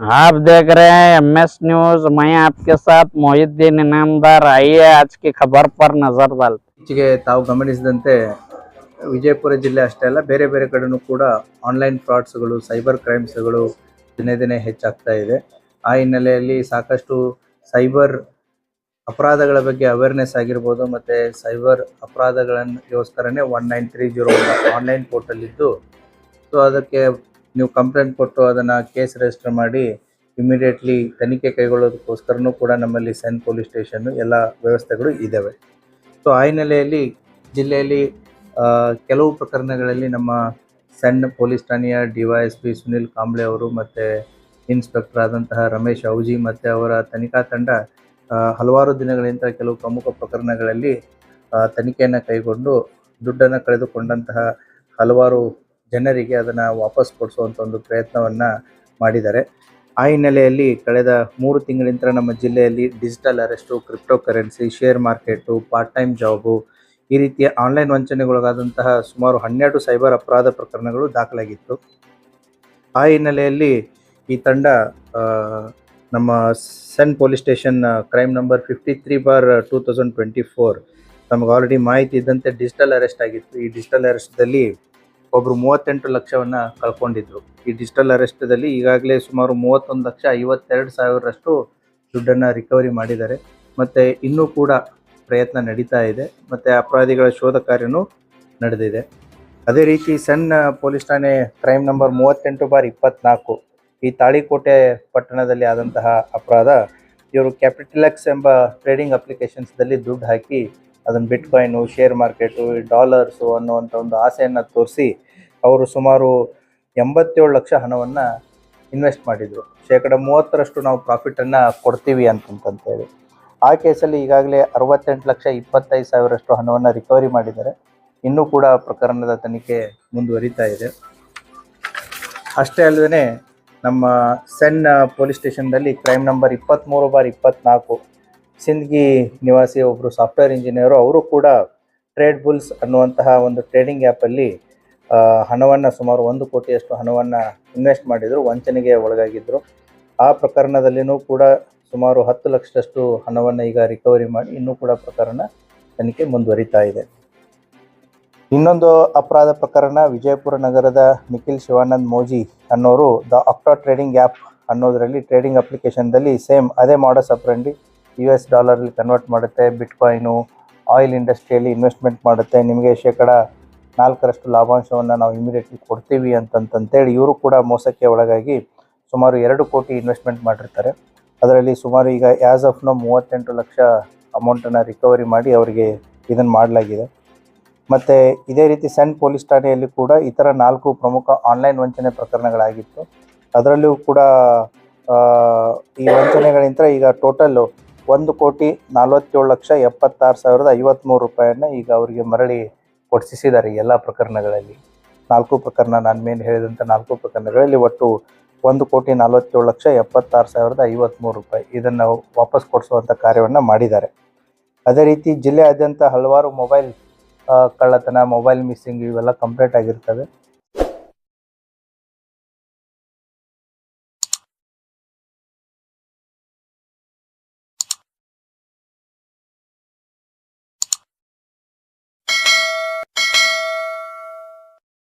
आप देख रहे हैं MS न्यूज। मैं आपके साथ मोहिद्दीन इनामदार। आइए आज की खबर पर नजर डालते। ಇತ್ತೀಚೆಗೆ ತಾವು ಗಮನಿಸಿದಂತೆ ವಿಜಯಪುರ ಜಿಲ್ಲೆ ಅಷ್ಟೇ ಅಲ್ಲ, ಬೇರೆ ಬೇರೆ ಕಡೆನೂ ಕೂಡ ಆನ್ಲೈನ್ ಫ್ರಾಡ್ಸ್ಗಳು, ಸೈಬರ್ ಕ್ರೈಮ್ಸ್ಗಳು ದಿನೇ ದಿನೇ ಹೆಚ್ಚಾಗ್ತಾ ಇದೆ. ಆ ಹಿನ್ನೆಲೆಯಲ್ಲಿ ಸಾಕಷ್ಟು ಸೈಬರ್ ಅಪರಾಧಗಳ ಬಗ್ಗೆ ಅವೇರ್ನೆಸ್ ಆಗಿರ್ಬೋದು, ಮತ್ತು ಸೈಬರ್ ಅಪರಾಧಗಳನ್ನಿಗೋಸ್ಕರನೇ 1930 ಆನ್ಲೈನ್ ಪೋರ್ಟಲ್ ಇದ್ದು, ಸೊ ಅದಕ್ಕೆ ನೀವು ಕಂಪ್ಲೇಂಟ್ ಕೊಟ್ಟು ಅದನ್ನು ಕೇಸ್ ರಿಜಿಸ್ಟರ್ ಮಾಡಿ ಇಮಿಡಿಯೇಟ್ಲಿ ತನಿಖೆ ಕೈಗೊಳ್ಳೋದಕ್ಕೋಸ್ಕರನೂ ಕೂಡ ನಮ್ಮಲ್ಲಿ ಸೆನ್ ಪೊಲೀಸ್ ಸ್ಟೇಷನ್ನು ಎಲ್ಲ ವ್ಯವಸ್ಥೆಗಳು ಇದ್ದಾವೆ. ಸೊ ಆ ಹಿನ್ನೆಲೆಯಲ್ಲಿ ಜಿಲ್ಲೆಯಲ್ಲಿ ಕೆಲವು ಪ್ರಕರಣಗಳಲ್ಲಿ ನಮ್ಮ ಸಣ್ಣ ಪೊಲೀಸ್ ಠಾಣೆಯ DYSP ಸುನಿಲ್ ಕಾಂಬ್ಳೆ ಅವರು ಮತ್ತು ಇನ್ಸ್ಪೆಕ್ಟರ್ ಆದಂತಹ ರಮೇಶ್ ಔಜಿ ಮತ್ತು ಅವರ ತನಿಖಾ ತಂಡ ಹಲವಾರು ದಿನಗಳಿಂದ ಕೆಲವು ಪ್ರಮುಖ ಪ್ರಕರಣಗಳಲ್ಲಿ ತನಿಖೆಯನ್ನು ಕೈಗೊಂಡು ದುಡ್ಡನ್ನು ಕಳೆದುಕೊಂಡಂತಹ ಹಲವಾರು ಜನರಿಗೆ ಅದನ್ನು ವಾಪಸ್ ಕೊಡಿಸುವಂಥ ಒಂದು ಪ್ರಯತ್ನವನ್ನು ಮಾಡಿದ್ದಾರೆ. ಆ ಹಿನ್ನೆಲೆಯಲ್ಲಿ ಕಳೆದ 3 ತಿಂಗಳಿಂದ ನಮ್ಮ ಜಿಲ್ಲೆಯಲ್ಲಿ digital arrest, crypto currency, share market, part time job, ಈ ರೀತಿಯ ಆನ್ಲೈನ್ ವಂಚನೆಗೊಳಗಾದಂತಹ ಸುಮಾರು 12 ಸೈಬರ್ ಅಪರಾಧ ಪ್ರಕರಣಗಳು ದಾಖಲಾಗಿತ್ತು. ಆ ಹಿನ್ನೆಲೆಯಲ್ಲಿ ಈ ತಂಡ ನಮ್ಮ ಸೆನ್ ಪೊಲೀಸ್ ಸ್ಟೇಷನ್ ಕ್ರೈಮ್ ನಂಬರ್ 53/2024 ನಮಗೆ ಆಲ್ರೆಡಿ ಮಾಹಿತಿ ಇದ್ದಂತೆ ಡಿಜಿಟಲ್ ಅರೆಸ್ಟ್ ಆಗಿತ್ತು. ಈ ಡಿಜಿಟಲ್ ಅರೆಸ್ಟ್ದಲ್ಲಿ ಒಬ್ಬರು 38 ಲಕ್ಷವನ್ನು ಕಳ್ಕೊಂಡಿದ್ರು. ಈ ಡಿಜಿಟಲ್ ಅರೆಸ್ಟ್ದಲ್ಲಿ ಈಗಾಗಲೇ ಸುಮಾರು 31,52,000ರಷ್ಟು ದುಡ್ಡನ್ನು ರಿಕವರಿ ಮಾಡಿದ್ದಾರೆ. ಮತ್ತು ಇನ್ನೂ ಕೂಡ ಪ್ರಯತ್ನ ನಡೀತಾ ಇದೆ, ಮತ್ತು ಅಪರಾಧಿಗಳ ಶೋಧ ಕಾರ್ಯನೂ ನಡೆದಿದೆ. ಅದೇ ರೀತಿ ಸಣ್ಣ ಪೊಲೀಸ್ ಠಾಣೆ ಕ್ರೈಮ್ ನಂಬರ್ 38/24 ಈ ತಾಳಿಕೋಟೆ ಪಟ್ಟಣದಲ್ಲಿ ಆದಂತಹ ಅಪರಾಧ. ಇವರು ಕ್ಯಾಪಿಟಲೆಕ್ಸ್ ಎಂಬ ಟ್ರೇಡಿಂಗ್ ಅಪ್ಲಿಕೇಶನ್ಸ್ದಲ್ಲಿ ದುಡ್ಡು ಹಾಕಿ ಅದನ್ನು ಬಿಟ್ಕಾಯಿನು, ಶೇರ್ ಮಾರ್ಕೆಟು, ಡಾಲರ್ಸು ಅನ್ನುವಂಥ ಒಂದು ಆಸೆಯನ್ನು ತೋರಿಸಿ ಅವರು ಸುಮಾರು 87 ಲಕ್ಷ ಹಣವನ್ನು ಇನ್ವೆಸ್ಟ್ ಮಾಡಿದರು. 30% ನಾವು ಪ್ರಾಫಿಟನ್ನು ಕೊಡ್ತೀವಿ ಅಂತಂತೇಳಿ. ಆ ಕೇಸಲ್ಲಿ ಈಗಾಗಲೇ 68,25,000ರಷ್ಟು ಹಣವನ್ನು ರಿಕವರಿ ಮಾಡಿದ್ದಾರೆ. ಇನ್ನೂ ಕೂಡ ಪ್ರಕರಣದ ತನಿಖೆ ಮುಂದುವರಿತಾ ಇದೆ. ಅಷ್ಟೇ ಅಲ್ಲದೆ ನಮ್ಮ ಸೆನ್ ಪೊಲೀಸ್ ಸ್ಟೇಷನ್ದಲ್ಲಿ ಕ್ರೈಮ್ ನಂಬರ್ 23/24 ಸಿಂದಗಿ ನಿವಾಸಿ ಒಬ್ಬರು ಸಾಫ್ಟ್ವೇರ್ ಇಂಜಿನಿಯರು, ಅವರು ಕೂಡ ಟ್ರೇಡ್ ಬುಲ್ಸ್ ಅನ್ನುವಂತಹ ಒಂದು ಟ್ರೇಡಿಂಗ್ ಆ್ಯಪಲ್ಲಿ ಹಣವನ್ನು ಸುಮಾರು 1 ಕೋಟಿಯಷ್ಟು ಹಣವನ್ನು ಇನ್ವೆಸ್ಟ್ ಮಾಡಿದರು, ವಂಚನೆಗೆ ಒಳಗಾಗಿದ್ದರು. ಆ ಪ್ರಕರಣದಲ್ಲಿಯೂ ಕೂಡ ಸುಮಾರು 10 ಲಕ್ಷದಷ್ಟು ಹಣವನ್ನು ಈಗ ರಿಕವರಿ ಮಾಡಿ ಇನ್ನೂ ಕೂಡ ಪ್ರಕರಣ ತನಿಖೆ ಮುಂದುವರಿತಾ ಇದೆ. ಇನ್ನೊಂದು ಅಪರಾಧ ಪ್ರಕರಣ ವಿಜಯಪುರ ನಗರದ ನಿಖಿಲ್ ಶಿವಾನಂದ್ ಮೋಜಿ ಅನ್ನೋರು ದ ಆಪ್ಟಾ ಟ್ರೇಡಿಂಗ್ ಆ್ಯಪ್ ಅನ್ನೋದರಲ್ಲಿ ಟ್ರೇಡಿಂಗ್ ಅಪ್ಲಿಕೇಶನ್ದಲ್ಲಿ ಸೇಮ್ ಅದೇ ಮಾಡಸ್ ಆಪರೆಂಡಿ US ಡಾಲರಲ್ಲಿ ಕನ್ವರ್ಟ್ ಮಾಡುತ್ತೆ, ಬಿಟ್ಕಾಯಿನು, ಆಯಿಲ್ ಇಂಡಸ್ಟ್ರಿಯಲ್ಲಿ ಇನ್ವೆಸ್ಟ್ಮೆಂಟ್ ಮಾಡುತ್ತೆ, ನಿಮಗೆ 4% ಲಾಭಾಂಶವನ್ನು ನಾವು ಇಮಿಡಿಯೇಟ್ಲಿ ಕೊಡ್ತೀವಿ ಅಂತಂತೇಳಿ ಇವರು ಕೂಡ ಮೋಸಕ್ಕೆ ಒಳಗಾಗಿ ಸುಮಾರು 2 ಕೋಟಿ ಇನ್ವೆಸ್ಟ್ಮೆಂಟ್ ಮಾಡಿರ್ತಾರೆ. ಅದರಲ್ಲಿ ಸುಮಾರು ಈಗ ಆ್ಯಸ್ ಆಫ್ ನೋ 38 ಲಕ್ಷ ಅಮೌಂಟನ್ನು ರಿಕವರಿ ಮಾಡಿ ಅವರಿಗೆ ಇದನ್ನು ಮಾಡಲಾಗಿದೆ. ಮತ್ತು ಇದೇ ರೀತಿ ಸೆನ್ ಪೊಲೀಸ್ ಠಾಣೆಯಲ್ಲಿ ಕೂಡ ಇತರ 4 ಪ್ರಮುಖ ಆನ್ಲೈನ್ ವಂಚನೆ ಪ್ರಕರಣಗಳಾಗಿತ್ತು. ಅದರಲ್ಲಿಯೂ ಕೂಡ ಈ ವಂಚನೆಗಳಿಂದ ಈಗ ಟೋಟಲ್ಲು 1,47,76,053 ರೂಪಾಯಿಯನ್ನು ಈಗ ಅವರಿಗೆ ಮರಳಿ ಕೊಡಿಸಿದ್ದಾರೆ. ಎಲ್ಲ ಪ್ರಕರಣಗಳಲ್ಲಿ 4 ಪ್ರಕರಣ, ನಾನು ಮೇಲೆ ಹೇಳಿದಂಥ 4 ಪ್ರಕರಣಗಳಲ್ಲಿ ಒಟ್ಟು 1,47,76,053 ರೂಪಾಯಿ ಇದನ್ನು ವಾಪಸ್ ಕೊಡಿಸುವಂಥ ಕಾರ್ಯವನ್ನು ಮಾಡಿದ್ದಾರೆ. ಅದೇ ರೀತಿ ಜಿಲ್ಲೆಯಾದ್ಯಂತ ಹಲವಾರು ಮೊಬೈಲ್ ಕಳ್ಳತನ, ಮೊಬೈಲ್ ಮಿಸ್ಸಿಂಗ್ ಇವೆಲ್ಲ ಕಂಪ್ಲೇಂಟ್ ಆಗಿರ್ತವೆ.